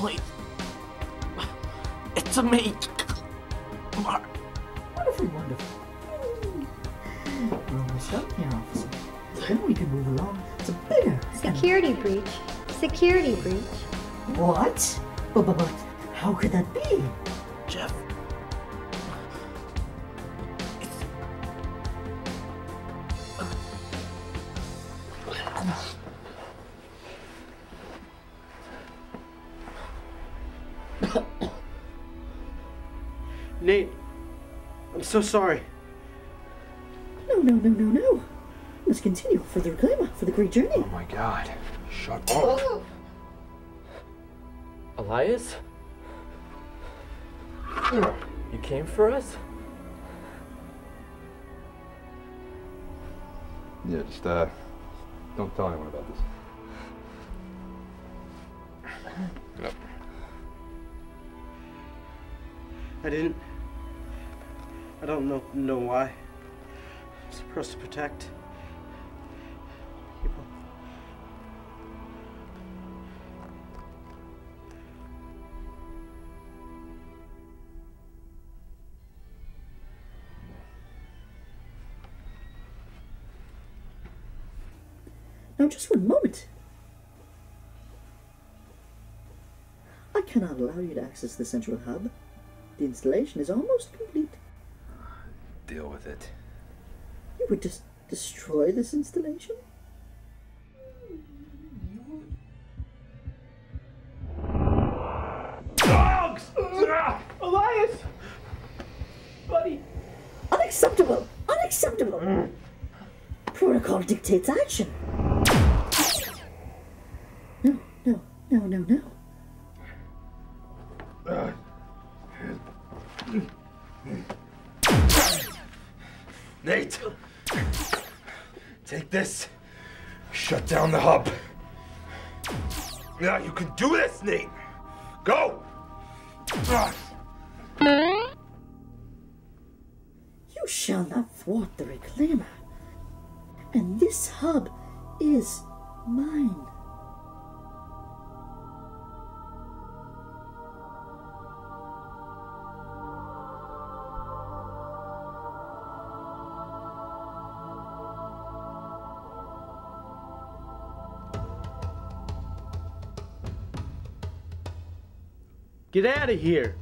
please. It's a me. Wonderful, wonderful. We're almost done here, officer. Then we can move along to bigger. Security breach. Security breach. What? But how could that be? Jeff. Nate, I'm so sorry. No. Let's continue for the reclaimer, for the great journey. Oh my God. Shut up. Elias? You came for us? Yeah, just, don't tell anyone about this. Get up. I don't know why. I'm supposed to protect people. Now, just one moment. I cannot allow you to access the central hub. The installation is almost complete. Deal with it. You would just destroy this installation? Dogs! Elias! Buddy! Unacceptable! Unacceptable! Protocol dictates action. No. Nate! Take this. Shut down the hub. Yeah, you can do this, Nate! Go! You shall not thwart the reclaimer. And this hub is mine. Get out of here!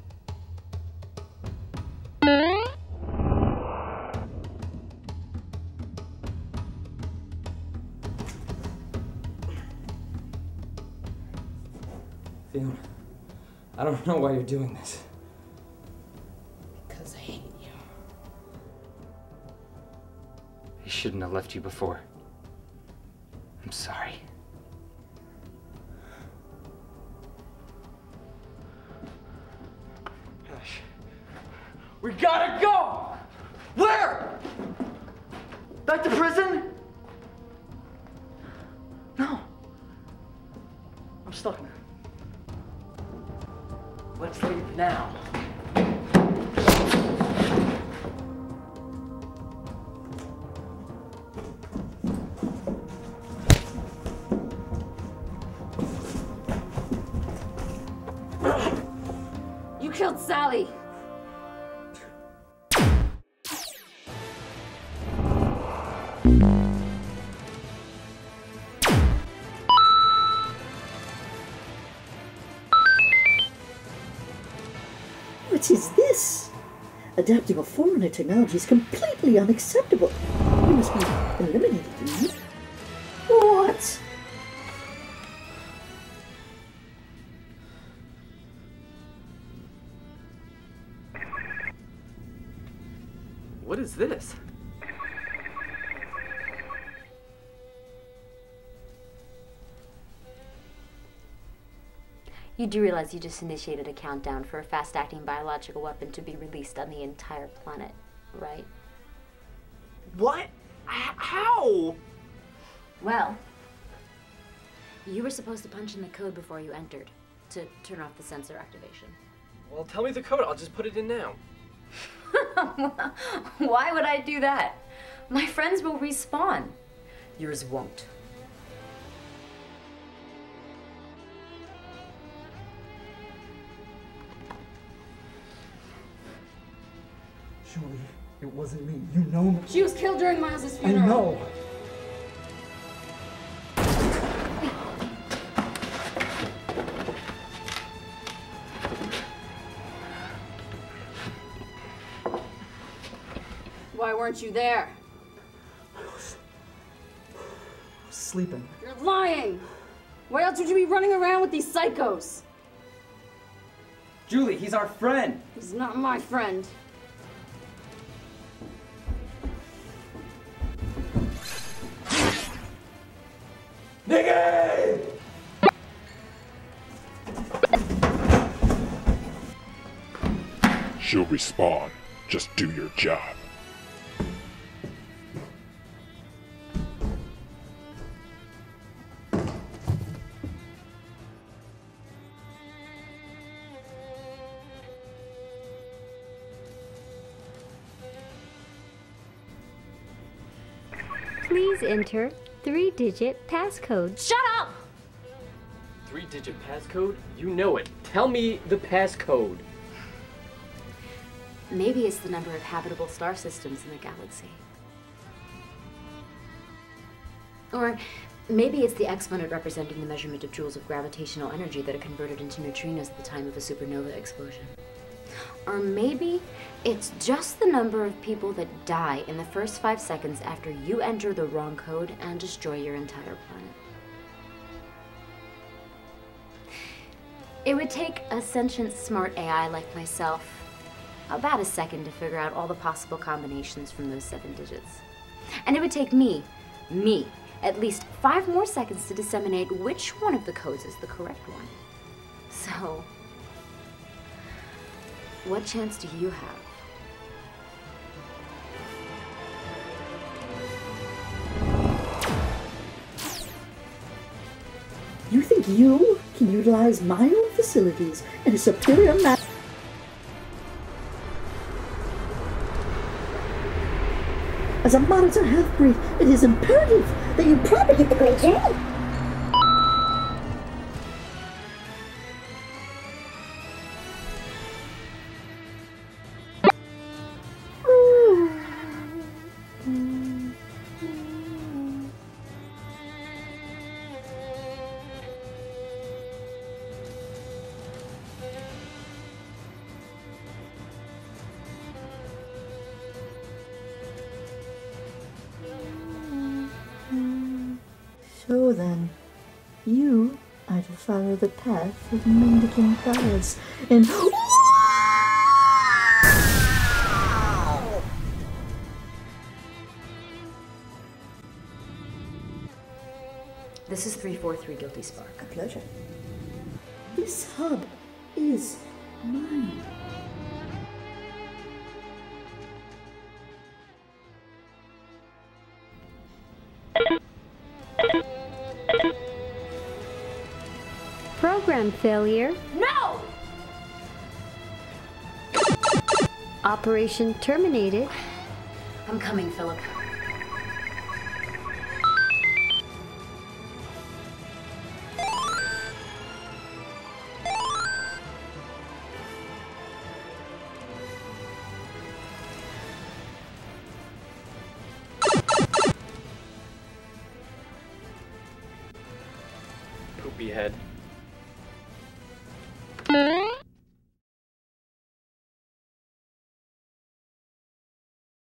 Fiona, I don't know why you're doing this. Because I hate you. He shouldn't have left you before. I'm sorry. Gosh. We gotta go! Where? Back to prison? No. I'm stuck now. Let's leave now. You killed Sally. What is this? Adapting a foreigner technology is completely unacceptable. You must be eliminated. What? What is this? You do realize you just initiated a countdown for a fast-acting biological weapon to be released on the entire planet, right? What? How? Well, you were supposed to punch in the code before you entered to turn off the sensor activation. Well, tell me the code. I'll just put it in now. Why would I do that? My friends will respawn. Yours won't. Julie, it wasn't me. You know me. She was killed during Miles's I funeral. know. Why weren't you there? I was sleeping. You're lying! Why else would you be running around with these psychos? Julie, he's our friend. He's not my friend. Nigga! She'll respawn. Just do your job. Please enter 3-digit passcode. Shut up! 3-digit passcode? You know it. Tell me the passcode. Maybe it's the number of habitable star systems in the galaxy. Or maybe it's the exponent representing the measurement of joules of gravitational energy that are converted into neutrinos at the time of a supernova explosion. Or maybe it's just the number of people that die in the first 5 seconds after you enter the wrong code and destroy your entire planet. It would take a sentient, smart AI like myself about a second to figure out all the possible combinations from those 7 digits. And it would take me, at least 5 more seconds to disseminate which one of the codes is the correct one. So, what chance do you have? You think you can utilize my own facilities in a superior manner? As a monitor half-breed, it is imperative that you propagate the great gene. So then, you are to follow the path of mendicant gods and... This is 343 Guilty Spark. A pleasure. This hub is mine. Program failure. No! Operation terminated. I'm coming, Philip. Poopy head.